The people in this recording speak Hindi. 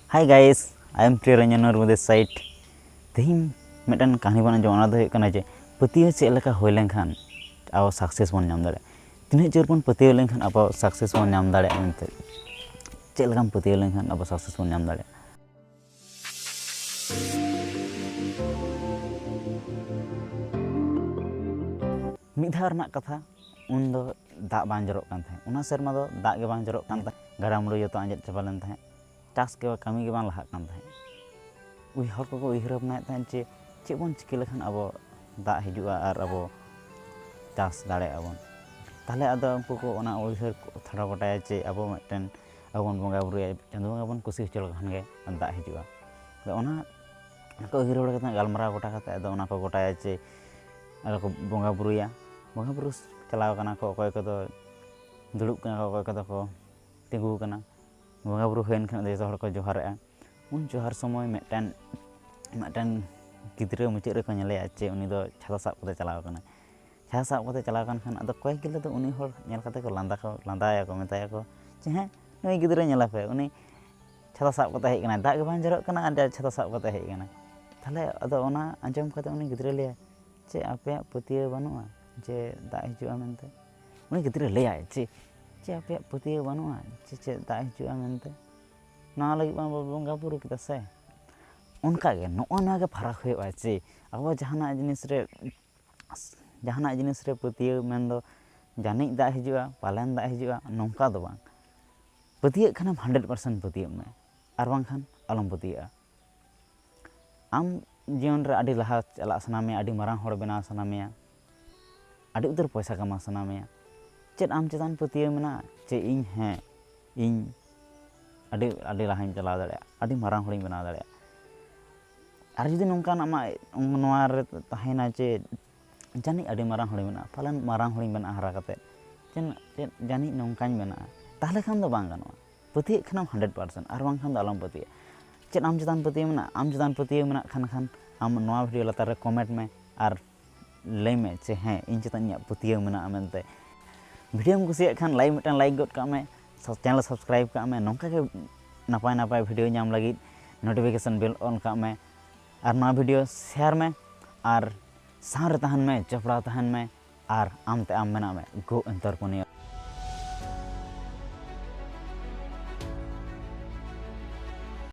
Hi guys, I am Priyaranjan Murmu this side. तेहिं मिटन कहानी बन जो ओना दो हुई कना जे पतियो चेक लेका होय लेनखान अब सक्सेस बन नाम दाड़े तिना जोर बन पतियो लेनखान अब सक्सेस बन नाम दाड़े मेनते चेक लेकाम पतियो लेनखान अब सक्सेस बन नाम दाड़े। मिद धाव रना कथा उन दो दाग बां जरक कान थाहे उना सेरमा दो दाग गे बां जरक कान थाहे गारामुड़ो जतो आंजेद चाबा लेन थाहे टास्क के कामी के बां लहाक कान थाहे उइहर को उइहर बनाए थाहे जे चे बन चिके लेखान अब दाग हिजुआ और अब चास दाड़े आबन ताहले आदो उनको को ओना उइहर थाड़ा गोटाया जे अब मिटन अबन बंगा बुरुया चांदो बंगा बन कुसी हचल खान गे दाग हिजुआ तो ओना को उइहर बड़ा कथा गालमाराव गोटा कते आदो ओना को गोटाया जे आरो को बंगा बुरुया बंगा बुरु चलाव कना को अकय को दुड़ुब कना को अकय को तिंगु कना बंगा बुरु होयन खान जतो हर को जोहारआ उन जोहार समय मिटन गिद्रा मुचाद रे को नेलेया जे उनी दो छाता साब कते चलाव कना छाता साब कते चलाव कान खान आदो कय गिले दो उनी हर नेल कते को लांदाया को मेताया को जे हे नई गिद्रा नेला पे उनी छाता साब कते हेज कना दाग बां जरक कना आर छाता साब कते हेज कना ताहले आदो ओना आंजम कते उनी गिद्रा लेया जे आपे पतियो बानुआ जे दाग हिजुआ मेनते उनी गिद्रा लेया जे आपे पतियो बानुआ जे दाग हिजुआ मेनते ना लगी बंगा बुरु किदा से उनका गे नोना गे फरक होया जे अब जहाना जिनिस रे पतियो मेन दो जानिक दाग हिजुआ पालेन दाग हिजुआ नोंका दो बांग पतियो खाना 100% पतियो में और बांखान अलम पतिया आम जीवन रे आडी लहा चला सनामे आडी मारांग हर बेना सनामे आडी उतर पैसा कमा सनामे चेद आम चेतान पतियो मेना जे इन हे इन आडी आडी लहाኝ चला दाड़े आडी मारांग हरिñ बेना दाड़े आर जुदी नोंकान आमा नोआ रे ताहेना जे जानी आडी मारांग हरिñ बेना पालन मारांग हरिñ बेना हारा कते चेद जानी नोंकाñ बेना ताहले खान दो बांग गानोआ पतियो खाना 100% आर बांग खान दो अलम पतियो चेद आम चेतान पतियो मेना आम चेतान पतियो मेना खान आम नोआ वीडियो लातार रे कमेंट में और लय में जे हें इन चेतान इᱧᱟᱹᱜ पतियो मेना मेनते वीडियो कुसिया खान लाइक गद का में चैनल सब्सक्राइब का में नौका के नपाय नपाय वीडियो नाम लगी नोटिफिकेशन बेल ऑन का में और नवा वीडियो शेयर में और सारे तहन में चपड़ा तहन में और आमते आम मेना में गो अंतरपनिया।